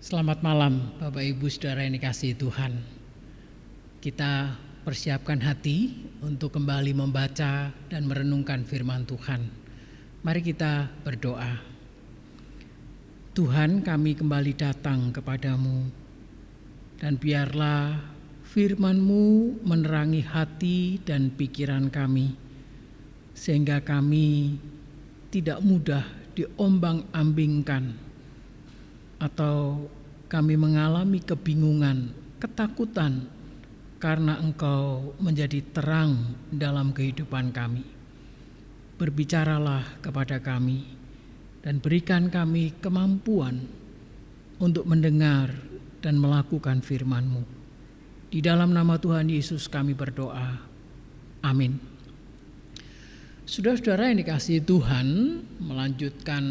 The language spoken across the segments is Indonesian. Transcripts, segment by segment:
Selamat malam Bapak Ibu Saudara yang dikasihi Tuhan. Kita persiapkan hati untuk kembali membaca dan merenungkan firman Tuhan. Mari kita berdoa. Tuhan, kami kembali datang kepadamu, dan biarlah firman-Mu menerangi hati dan pikiran kami, sehingga kami tidak mudah diombang-ambingkan atau kami mengalami kebingungan, ketakutan karena Engkau menjadi terang dalam kehidupan kami. Berbicaralah kepada kami dan berikan kami kemampuan untuk mendengar dan melakukan firman-Mu. Di dalam nama Tuhan Yesus kami berdoa. Amin. Saudara-saudara yang dikasihi Tuhan, melanjutkan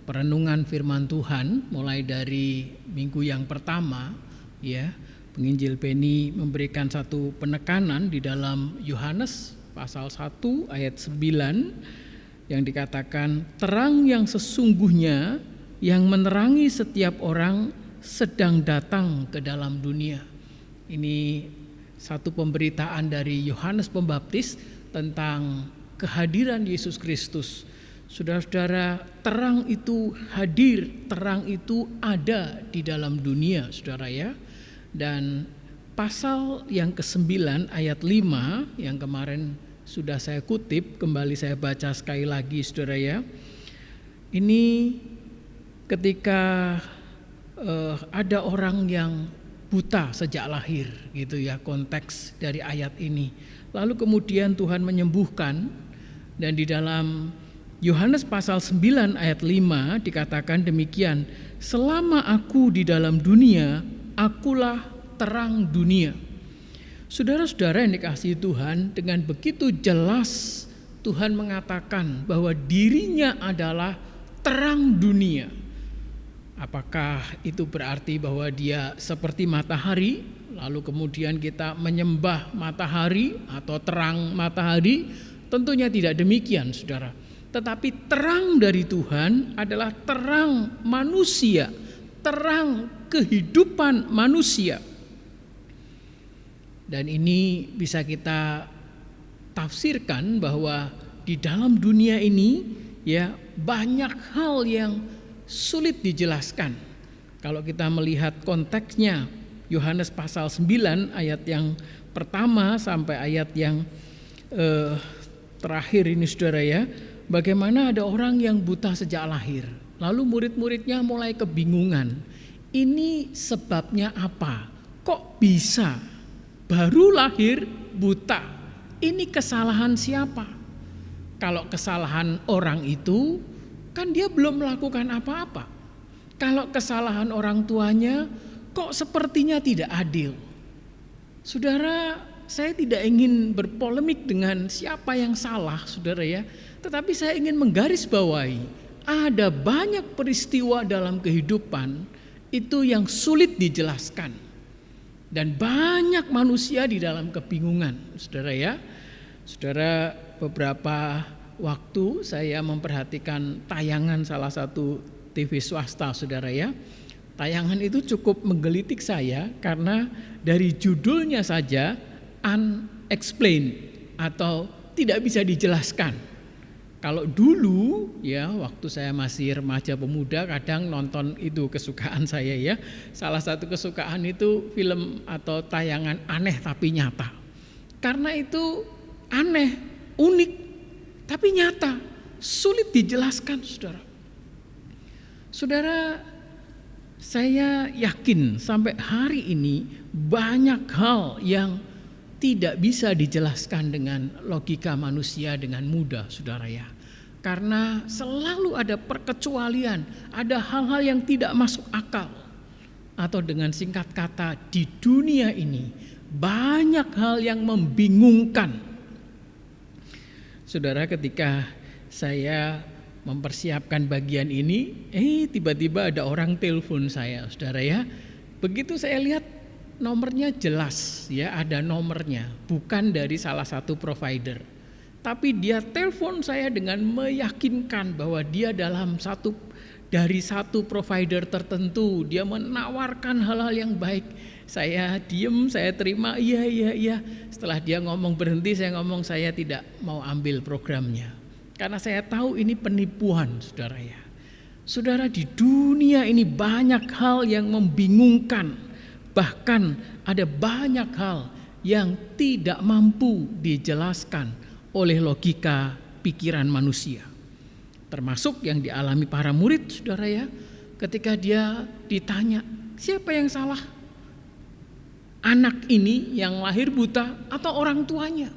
perenungan firman Tuhan mulai dari minggu yang pertama, ya. Penginjil Beni memberikan satu penekanan di dalam Yohanes pasal 1 ayat 9 yang dikatakan terang yang sesungguhnya yang menerangi setiap orang sedang datang ke dalam dunia. Ini satu pemberitaan dari Yohanes Pembaptis tentang kehadiran Yesus Kristus. Saudara-saudara, terang itu hadir, terang itu ada di dalam dunia, saudara ya. Dan pasal yang ke-9 ayat 5 yang kemarin sudah saya kutip, kembali saya baca sekali lagi, saudara ya. Ini ketika ada orang yang buta sejak lahir, gitu ya, konteks dari ayat ini. Lalu kemudian Tuhan menyembuhkan, dan di dalam Yohanes pasal 9 ayat 5 dikatakan demikian, selama aku di dalam dunia, akulah terang dunia. Saudara-saudara yang dikasihi Tuhan, dengan begitu jelas Tuhan mengatakan bahwa dirinya adalah terang dunia. Apakah itu berarti bahwa dia seperti matahari, lalu kemudian kita menyembah matahari atau terang matahari? Tentunya tidak demikian, saudara. Tetapi terang dari Tuhan adalah terang manusia, terang kehidupan manusia. Dan ini bisa kita tafsirkan bahwa di dalam dunia ini ya banyak hal yang sulit dijelaskan. Kalau kita melihat konteksnya, Yohanes pasal 9 ayat yang pertama sampai ayat yang terakhir ini, saudara ya. Bagaimana ada orang yang buta sejak lahir, lalu murid-muridnya mulai kebingungan. Ini sebabnya apa? Kok bisa baru lahir buta? Ini kesalahan siapa? Kalau kesalahan orang itu, kan dia belum melakukan apa-apa. Kalau kesalahan orang tuanya, kok sepertinya tidak adil. Saudara, saya tidak ingin berpolemik dengan siapa yang salah, saudara ya. Tetapi saya ingin menggarisbawahi, ada banyak peristiwa dalam kehidupan itu yang sulit dijelaskan. Dan banyak manusia di dalam kebingungan, saudara ya. Saudara, beberapa waktu saya memperhatikan tayangan salah satu TV swasta, saudara ya. Tayangan itu cukup menggelitik saya karena dari judulnya saja unexplained atau tidak bisa dijelaskan. Kalau dulu ya waktu saya masih remaja pemuda kadang nonton itu kesukaan saya ya. Salah satu kesukaan itu film atau tayangan aneh tapi nyata. Karena itu aneh, unik tapi nyata, sulit dijelaskan, saudara. Saudara, saya yakin sampai hari ini banyak hal yang tidak bisa dijelaskan dengan logika manusia dengan mudah, saudara ya. Karena selalu ada perkecualian, ada hal-hal yang tidak masuk akal. Atau dengan singkat kata, di dunia ini banyak hal yang membingungkan. Saudara, ketika saya mempersiapkan bagian ini, tiba-tiba ada orang telepon saya, saudara ya. Begitu saya lihat nomornya jelas ya, ada nomornya, bukan dari salah satu provider. Tapi dia telepon saya dengan meyakinkan bahwa dia dari satu provider tertentu, dia menawarkan hal-hal yang baik. Saya diem, saya terima, iya. Setelah dia ngomong berhenti, saya ngomong saya tidak mau ambil programnya. Karena saya tahu ini penipuan, saudara ya. Saudara, di dunia ini banyak hal yang membingungkan. Bahkan ada banyak hal yang tidak mampu dijelaskan oleh logika pikiran manusia. Termasuk yang dialami para murid, saudara ya. Ketika dia ditanya, siapa yang salah? Anak ini yang lahir buta atau orang tuanya?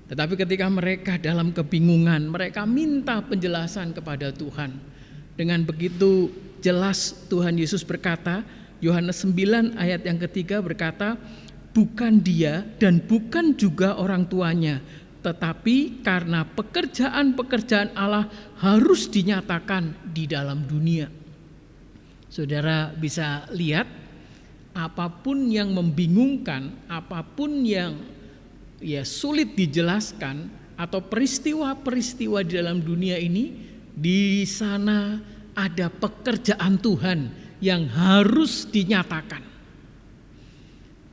Tetapi ketika mereka dalam kebingungan, mereka minta penjelasan kepada Tuhan. Dengan begitu jelas Tuhan Yesus berkata, Yohanes 9 ayat yang ketiga berkata, bukan dia dan bukan juga orang tuanya, tetapi karena pekerjaan-pekerjaan Allah harus dinyatakan di dalam dunia. Saudara bisa lihat, apapun yang membingungkan, apapun yang sulit dijelaskan, atau peristiwa-peristiwa di dalam dunia ini, di sana ada pekerjaan Tuhan yang harus dinyatakan.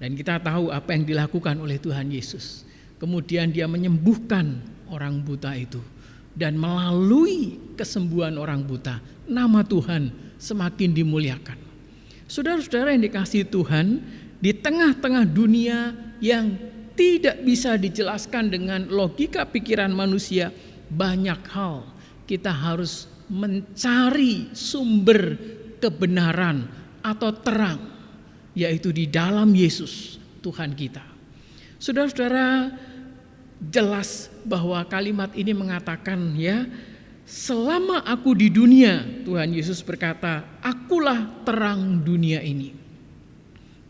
Dan kita tahu apa yang dilakukan oleh Tuhan Yesus. Kemudian dia menyembuhkan orang buta itu. Dan melalui kesembuhan orang buta, nama Tuhan semakin dimuliakan. Saudara-saudara yang dikasihi Tuhan, di tengah-tengah dunia yang tidak bisa dijelaskan dengan logika pikiran manusia, banyak hal kita harus mencari sumber kebenaran atau terang, yaitu di dalam Yesus Tuhan kita. Saudara-saudara, jelas bahwa kalimat ini mengatakan ya, selama aku di dunia, Tuhan Yesus berkata, akulah terang dunia ini.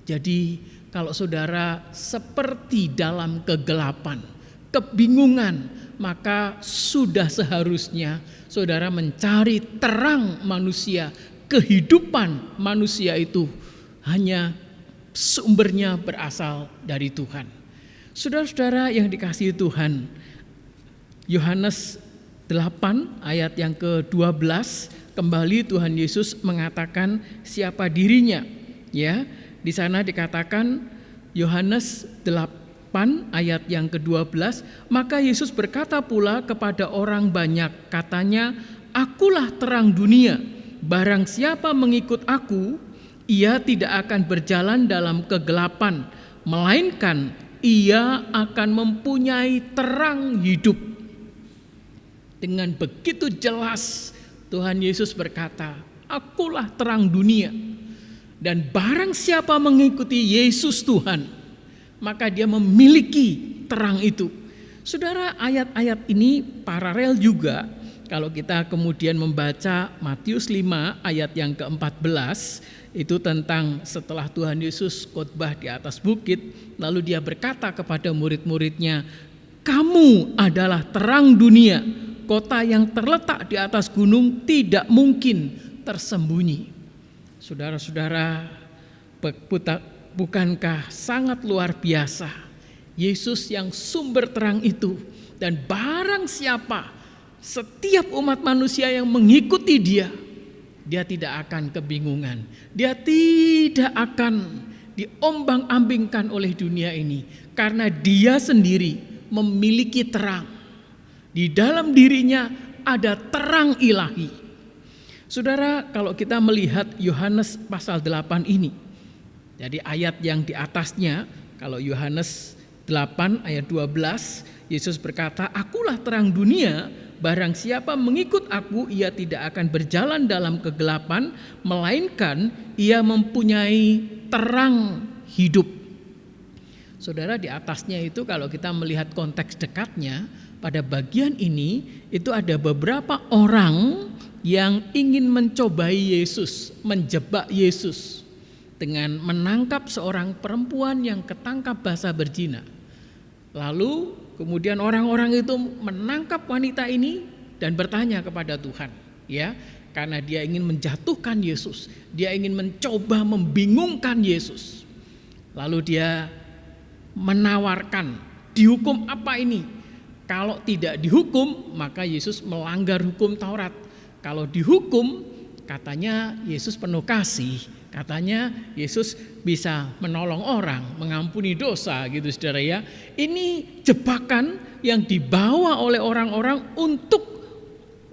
Jadi kalau saudara seperti dalam kegelapan, kebingungan, maka sudah seharusnya saudara mencari terang manusia. Kehidupan manusia itu hanya sumbernya berasal dari Tuhan. Saudara-saudara yang dikasihi Tuhan, Yohanes 8 ayat yang ke-12 kembali Tuhan Yesus mengatakan siapa dirinya. Ya, di sana dikatakan Yohanes 8 ayat yang ke-12, maka Yesus berkata pula kepada orang banyak, katanya, akulah terang dunia, barang siapa mengikut aku, ia tidak akan berjalan dalam kegelapan, melainkan ia akan mempunyai terang hidup. Dengan begitu jelas Tuhan Yesus berkata, akulah terang dunia. Dan barang siapa mengikuti Yesus Tuhan, maka dia memiliki terang itu. Saudara, ayat-ayat ini paralel juga kalau kita kemudian membaca Matius 5 ayat yang ke-14, itu tentang setelah Tuhan Yesus khotbah di atas bukit, lalu dia berkata kepada murid-muridnya, kamu adalah terang dunia. Kota yang terletak di atas gunung tidak mungkin tersembunyi. Saudara-saudara, bukankah sangat luar biasa Yesus yang sumber terang itu, dan barang siapa, setiap umat manusia yang mengikuti dia tidak akan kebingungan, dia tidak akan diombang-ambingkan oleh dunia ini, karena dia sendiri memiliki terang. Di dalam dirinya ada terang ilahi. Saudara, kalau kita melihat Yohanes pasal 8 ini, jadi ayat yang di atasnya, kalau Yohanes 8 ayat 12, Yesus berkata, akulah terang dunia, barang siapa mengikut aku, ia tidak akan berjalan dalam kegelapan, melainkan ia mempunyai terang hidup. Saudara, di atasnya itu kalau kita melihat konteks dekatnya, pada bagian ini itu ada beberapa orang yang ingin mencobai Yesus, menjebak Yesus dengan menangkap seorang perempuan yang ketangkap basah berzina. Lalu kemudian orang-orang itu menangkap wanita ini dan bertanya kepada Tuhan, ya, karena dia ingin menjatuhkan Yesus, dia ingin mencoba membingungkan Yesus. Lalu dia menawarkan, dihukum apa ini? Kalau tidak dihukum, maka Yesus melanggar hukum Taurat. Kalau dihukum, katanya Yesus penuh kasih. Katanya Yesus bisa menolong orang, mengampuni dosa gitu saudara ya. Ini jebakan yang dibawa oleh orang-orang untuk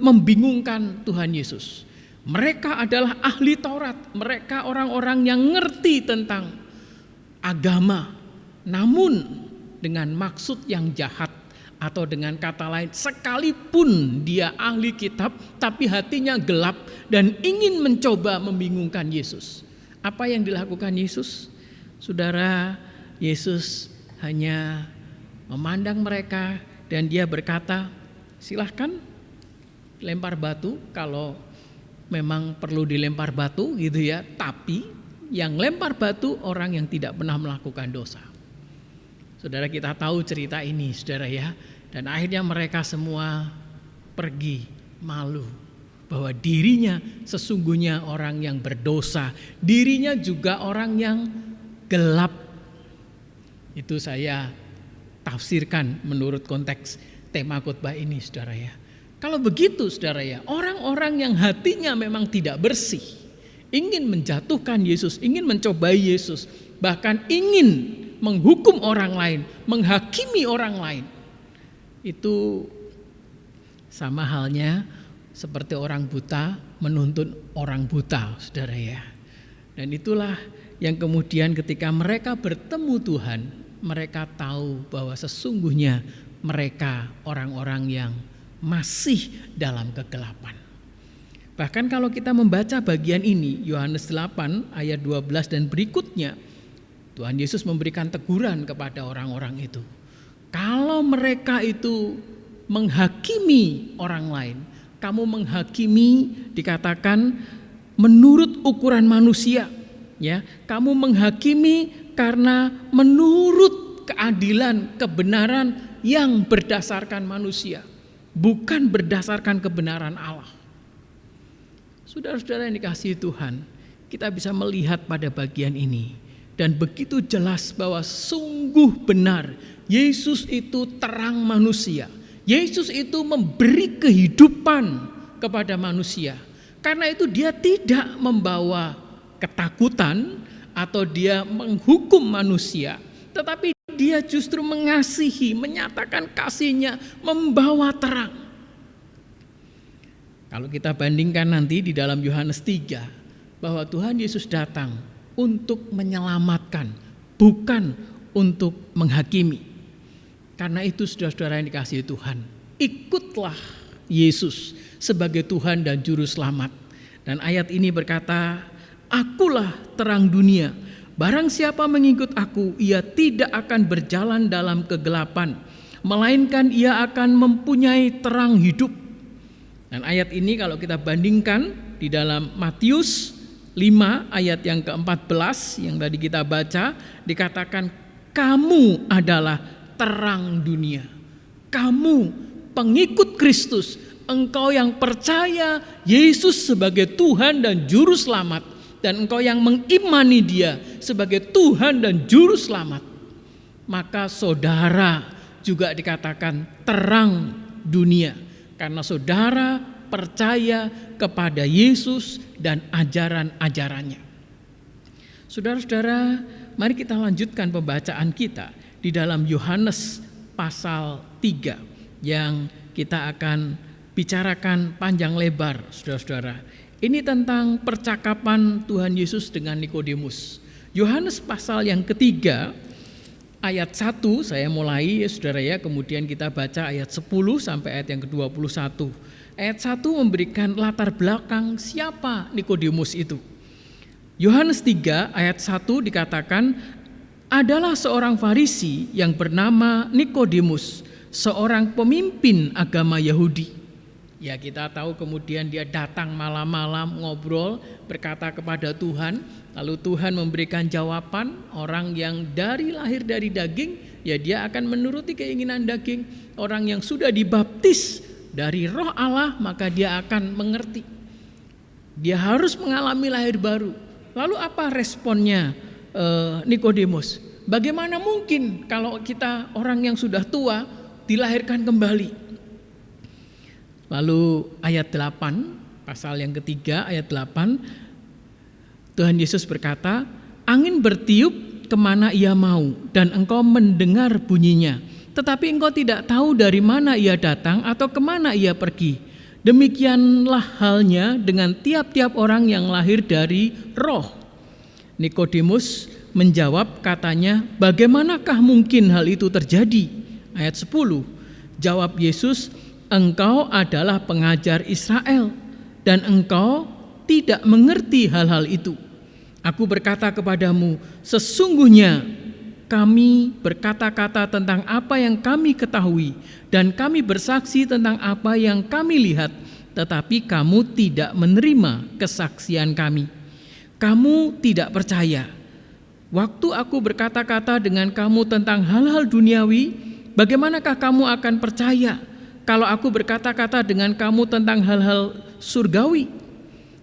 membingungkan Tuhan Yesus. Mereka adalah ahli Taurat, mereka orang-orang yang ngerti tentang agama, namun dengan maksud yang jahat, atau dengan kata lain, sekalipun dia ahli kitab, tapi hatinya gelap dan ingin mencoba membingungkan Yesus. Apa yang dilakukan Yesus? Saudara, Yesus hanya memandang mereka dan dia berkata, silahkan lempar batu kalau memang perlu dilempar batu gitu ya, tapi yang lempar batu orang yang tidak pernah melakukan dosa. Saudara, kita tahu cerita ini saudara ya, dan akhirnya mereka semua pergi malu bahwa dirinya sesungguhnya orang yang berdosa, dirinya juga orang yang gelap. Itu saya tafsirkan menurut konteks tema khotbah ini saudara ya. Kalau begitu saudara ya, orang-orang yang hatinya memang tidak bersih, ingin menjatuhkan Yesus, ingin mencobai Yesus, bahkan ingin menghukum orang lain, menghakimi orang lain, itu sama halnya seperti orang buta menuntun orang buta saudara ya. Dan itulah yang kemudian ketika mereka bertemu Tuhan, mereka tahu bahwa sesungguhnya mereka orang-orang yang masih dalam kegelapan. Bahkan kalau kita membaca bagian ini, Yohanes 8 ayat 12 dan berikutnya, Tuhan Yesus memberikan teguran kepada orang-orang itu. Kalau mereka itu menghakimi orang lain, kamu menghakimi dikatakan menurut ukuran manusia, ya. Kamu menghakimi karena menurut keadilan, kebenaran yang berdasarkan manusia, bukan berdasarkan kebenaran Allah. Saudara-saudara yang dikasihi Tuhan, kita bisa melihat pada bagian ini. Dan begitu jelas bahwa sungguh benar Yesus itu terang manusia. Yesus itu memberi kehidupan kepada manusia. Karena itu dia tidak membawa ketakutan atau dia menghukum manusia. Tetapi dia justru mengasihi, menyatakan kasihnya, membawa terang. Kalau kita bandingkan nanti di dalam Yohanes 3, bahwa Tuhan Yesus datang untuk menyelamatkan, bukan untuk menghakimi. Karena itu saudara-saudara yang dikasihi Tuhan, ikutlah Yesus sebagai Tuhan dan Juru Selamat. Dan ayat ini berkata, akulah terang dunia, barang siapa mengikut aku, ia tidak akan berjalan dalam kegelapan, melainkan ia akan mempunyai terang hidup. Dan ayat ini kalau kita bandingkan di dalam Matius 5 ayat yang ke-14 yang tadi kita baca, dikatakan kamu adalah terang dunia. Kamu pengikut Kristus, engkau yang percaya Yesus sebagai Tuhan dan Juru Selamat, dan engkau yang mengimani Dia sebagai Tuhan dan Juru Selamat, maka saudara juga dikatakan terang dunia, karena saudara percaya kepada Yesus dan ajaran-ajarannya. Saudara-saudara, mari kita lanjutkan pembacaan kita di dalam Yohanes pasal 3 yang kita akan bicarakan panjang lebar, saudara-saudara. Ini tentang percakapan Tuhan Yesus dengan Nikodemus. Yohanes pasal yang ketiga ayat 1 saya mulai ya saudara ya, kemudian kita baca ayat 10 sampai ayat yang ke-21. Ayat 1 memberikan latar belakang siapa Nikodemus itu. Yohanes 3 ayat 1 dikatakan, adalah seorang Farisi yang bernama Nikodemus, seorang pemimpin agama Yahudi. Ya, kita tahu kemudian dia datang malam-malam ngobrol, berkata kepada Tuhan, lalu Tuhan memberikan jawaban. Orang yang lahir dari daging, ya dia akan menuruti keinginan daging. Orang yang sudah dibaptis dari Roh Allah, maka dia akan mengerti. Dia harus mengalami lahir baru. Lalu apa responnya Nikodemus? Bagaimana mungkin kalau kita orang yang sudah tua dilahirkan kembali. Lalu ayat 8, pasal yang ketiga ayat 8, Tuhan Yesus berkata, angin bertiup kemana ia mau dan engkau mendengar bunyinya, tetapi engkau tidak tahu dari mana ia datang atau kemana ia pergi. Demikianlah halnya dengan tiap-tiap orang yang lahir dari roh. Nikodemus menjawab, katanya, bagaimanakah mungkin hal itu terjadi? Ayat 10, jawab Yesus, engkau adalah pengajar Israel dan engkau tidak mengerti hal-hal itu. Aku berkata kepadamu, sesungguhnya kami berkata-kata tentang apa yang kami ketahui dan kami bersaksi tentang apa yang kami lihat, tetapi kamu tidak menerima kesaksian kami. Kamu tidak percaya. Waktu aku berkata-kata dengan kamu tentang hal-hal duniawi, bagaimanakah kamu akan percaya kalau aku berkata-kata dengan kamu tentang hal-hal surgawi?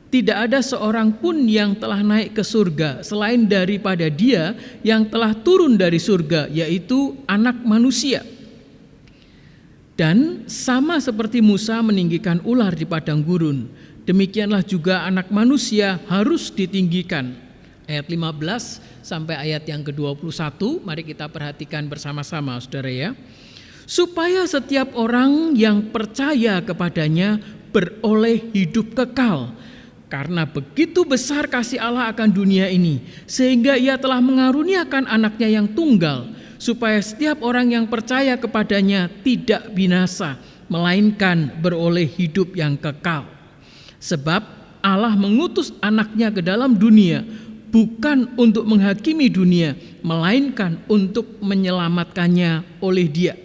Tidak ada seorang pun yang telah naik ke surga selain daripada Dia yang telah turun dari surga, yaitu Anak Manusia. Dan sama seperti Musa meninggikan ular di padang gurun, demikianlah juga Anak Manusia harus ditinggikan. Ayat 15 sampai ayat yang ke-21, mari kita perhatikan bersama-sama, saudara ya. Supaya setiap orang yang percaya kepadanya beroleh hidup kekal. Karena begitu besar kasih Allah akan dunia ini, sehingga Ia telah mengaruniakan anaknya yang tunggal, supaya setiap orang yang percaya kepadanya tidak binasa, melainkan beroleh hidup yang kekal. Sebab Allah mengutus anaknya ke dalam dunia, bukan untuk menghakimi dunia, melainkan untuk menyelamatkannya oleh Dia.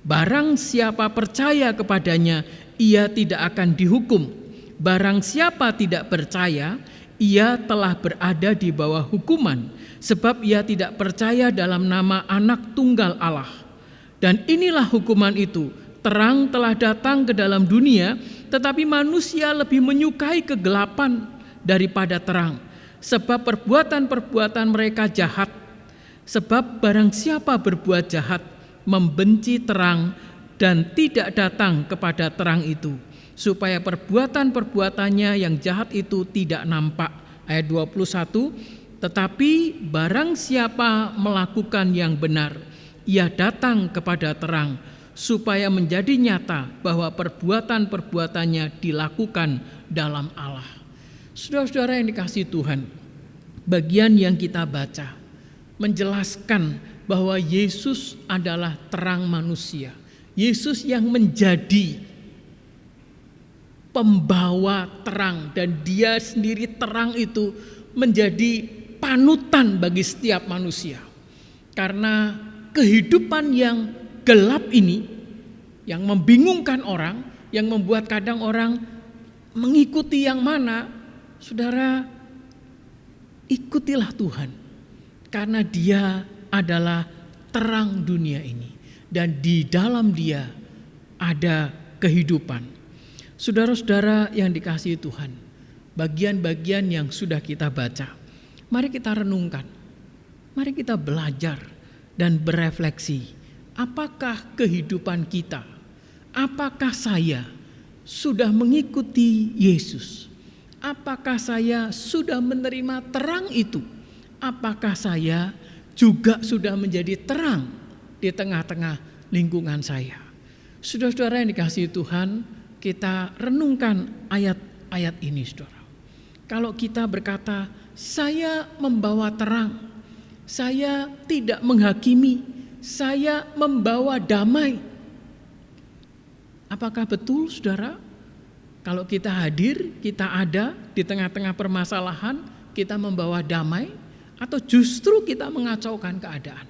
Barang siapa percaya kepadanya, ia tidak akan dihukum. Barang siapa tidak percaya, ia telah berada di bawah hukuman, sebab ia tidak percaya dalam nama Anak Tunggal Allah. Dan inilah hukuman itu, terang telah datang ke dalam dunia, tetapi manusia lebih menyukai kegelapan daripada terang, sebab perbuatan-perbuatan mereka jahat. Sebab barang siapa berbuat jahat, membenci terang dan tidak datang kepada terang itu, supaya perbuatan-perbuatannya yang jahat itu tidak nampak. Ayat 21, tetapi barang siapa melakukan yang benar, ia datang kepada terang, supaya menjadi nyata bahwa perbuatan-perbuatannya dilakukan dalam Allah. Saudara-saudara yang dikasihi Tuhan, bagian yang kita baca menjelaskan bahwa Yesus adalah terang manusia. Yesus yang menjadi pembawa terang, dan Dia sendiri terang itu menjadi panutan bagi setiap manusia. Karena kehidupan yang gelap ini, yang membingungkan orang, yang membuat kadang orang mengikuti yang mana, saudara, ikutilah Tuhan. Karena Dia adalah terang dunia ini, dan di dalam Dia ada kehidupan. Saudara-saudara yang dikasihi Tuhan, bagian-bagian yang sudah kita baca, mari kita renungkan, mari kita belajar dan berefleksi. Apakah kehidupan kita, apakah saya sudah mengikuti Yesus? Apakah saya sudah menerima terang itu? Apakah saya juga sudah menjadi terang di tengah-tengah lingkungan saya? Saudara-saudara yang dikasihi Tuhan, kita renungkan ayat-ayat ini, saudara. Kalau kita berkata, saya membawa terang, saya tidak menghakimi, saya membawa damai. Apakah betul, saudara? Kalau kita hadir, kita ada di tengah-tengah permasalahan, kita membawa damai, atau justru kita mengacaukan keadaan?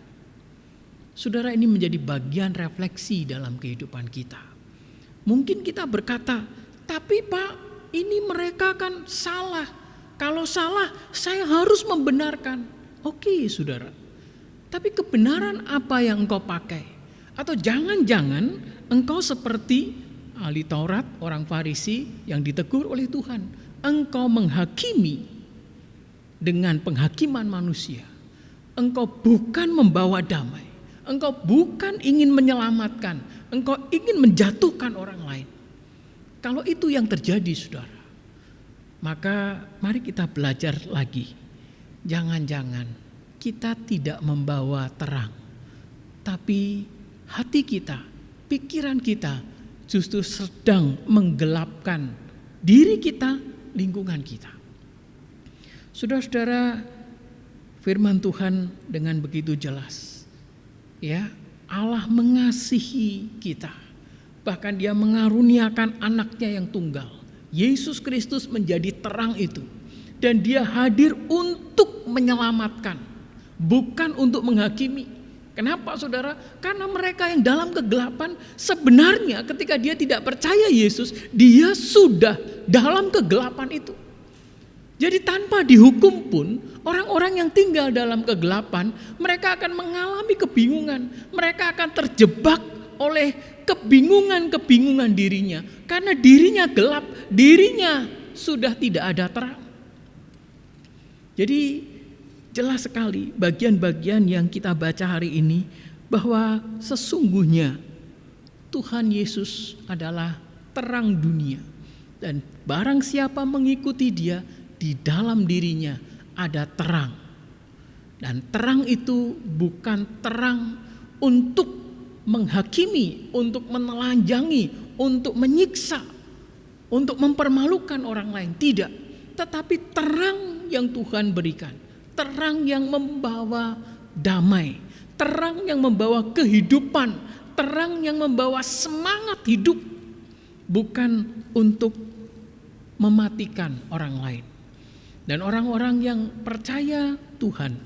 Saudara, ini menjadi bagian refleksi dalam kehidupan kita. Mungkin kita berkata, tapi Pak, ini mereka kan salah. Kalau salah, saya harus membenarkan. Oke, saudara. Tapi kebenaran apa yang engkau pakai? Atau jangan-jangan engkau seperti ahli Taurat, orang Farisi yang ditegur oleh Tuhan. Engkau menghakimi dengan penghakiman manusia. Engkau bukan membawa damai. Engkau bukan ingin menyelamatkan, engkau ingin menjatuhkan orang lain. Kalau itu yang terjadi, saudara, maka mari kita belajar lagi. Jangan-jangan kita tidak membawa terang, tapi hati kita, pikiran kita justru sedang menggelapkan diri kita, lingkungan kita. Saudara-saudara, firman Tuhan dengan begitu jelas. Ya, Allah mengasihi kita. Bahkan Dia mengaruniakan anaknya yang tunggal. Yesus Kristus menjadi terang itu. Dan Dia hadir untuk menyelamatkan, bukan untuk menghakimi. Kenapa, saudara? Karena mereka yang dalam kegelapan, sebenarnya ketika dia tidak percaya Yesus, dia sudah dalam kegelapan itu. Jadi tanpa dihukum pun, orang-orang yang tinggal dalam kegelapan, mereka akan mengalami kebingungan. Mereka akan terjebak oleh kebingungan-kebingungan dirinya. Karena dirinya gelap, dirinya sudah tidak ada terang. Jadi jelas sekali bagian-bagian yang kita baca hari ini, bahwa sesungguhnya Tuhan Yesus adalah terang dunia. Dan barang siapa mengikuti Dia, di dalam dirinya ada terang. Dan terang itu bukan terang untuk menghakimi, untuk menelanjangi, untuk menyiksa, untuk mempermalukan orang lain. Tidak. Tetapi terang yang Tuhan berikan. Terang yang membawa damai. Terang yang membawa kehidupan. Terang yang membawa semangat hidup. Bukan untuk mematikan orang lain. Dan orang-orang yang percaya Tuhan,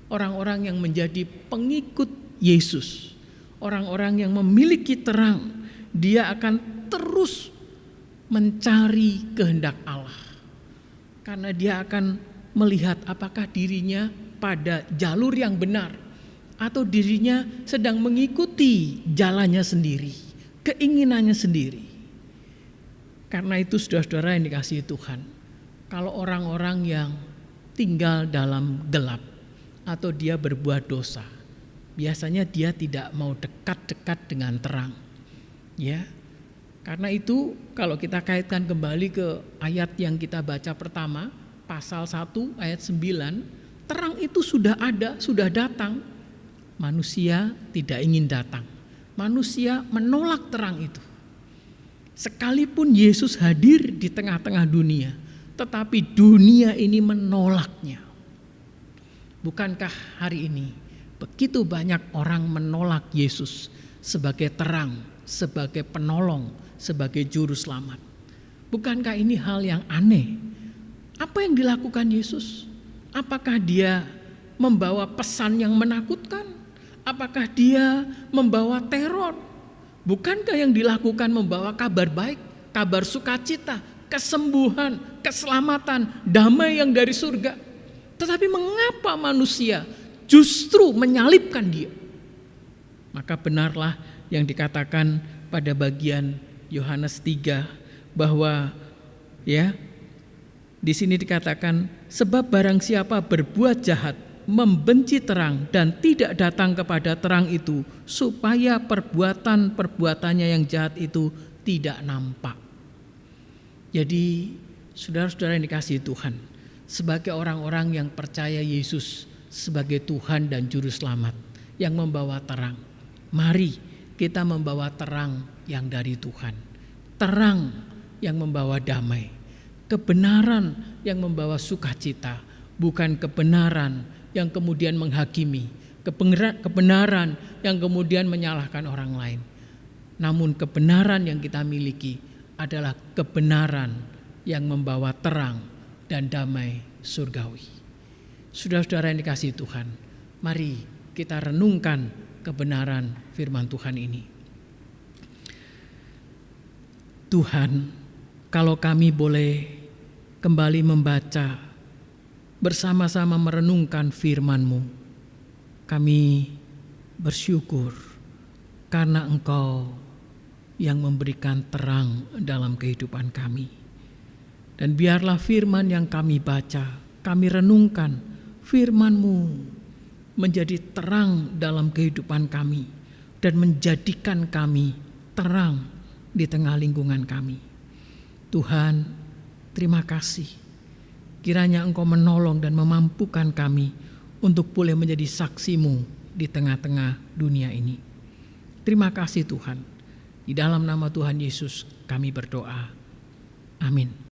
orang-orang yang menjadi pengikut Yesus, orang-orang yang memiliki terang, dia akan terus mencari kehendak Allah. Karena dia akan melihat apakah dirinya pada jalur yang benar, atau dirinya sedang mengikuti jalannya sendiri, keinginannya sendiri. Karena itu saudara-saudara yang dikasihi Tuhan, kalau orang-orang yang tinggal dalam gelap atau dia berbuat dosa, biasanya dia tidak mau dekat-dekat dengan terang. Ya. Karena itu kalau kita kaitkan kembali ke ayat yang kita baca pertama, pasal 1 ayat 9, terang itu sudah ada, sudah datang. Manusia tidak ingin datang. Manusia menolak terang itu. Sekalipun Yesus hadir di tengah-tengah dunia, tetapi dunia ini menolaknya. Bukankah hari ini begitu banyak orang menolak Yesus sebagai terang, sebagai penolong, sebagai juru selamat? Bukankah ini hal yang aneh? Apa yang dilakukan Yesus? Apakah Dia membawa pesan yang menakutkan? Apakah Dia membawa teror? Bukankah yang dilakukan membawa kabar baik, kabar sukacita, kesembuhan, keselamatan, damai yang dari surga? Tetapi mengapa manusia justru menyalibkan Dia? Maka benarlah yang dikatakan pada bagian Yohanes 3 bahwa ya, di sini dikatakan, sebab barang siapa berbuat jahat, membenci terang dan tidak datang kepada terang itu, supaya perbuatan-perbuatannya yang jahat itu tidak nampak. Jadi saudara-saudara yang dikasihi Tuhan, sebagai orang-orang yang percaya Yesus sebagai Tuhan dan Juru Selamat yang membawa terang, mari kita membawa terang yang dari Tuhan. Terang yang membawa damai. Kebenaran yang membawa sukacita, bukan kebenaran yang kemudian menghakimi, kebenaran yang kemudian menyalahkan orang lain. Namun kebenaran yang kita miliki adalah kebenaran yang membawa terang dan damai surgawi. Saudara-saudara yang dikasihi Tuhan, mari kita renungkan kebenaran firman Tuhan ini. Tuhan, kalau kami boleh kembali membaca, bersama-sama merenungkan firman-Mu, kami bersyukur karena Engkau yang memberikan terang dalam kehidupan kami. Dan biarlah firman yang kami baca, kami renungkan, firman-Mu menjadi terang dalam kehidupan kami dan menjadikan kami terang di tengah lingkungan kami. Tuhan, terima kasih. Kiranya Engkau menolong dan memampukan kami untuk boleh menjadi saksi-Mu di tengah-tengah dunia ini. Terima kasih Tuhan. Di dalam nama Tuhan Yesus kami berdoa. Amin.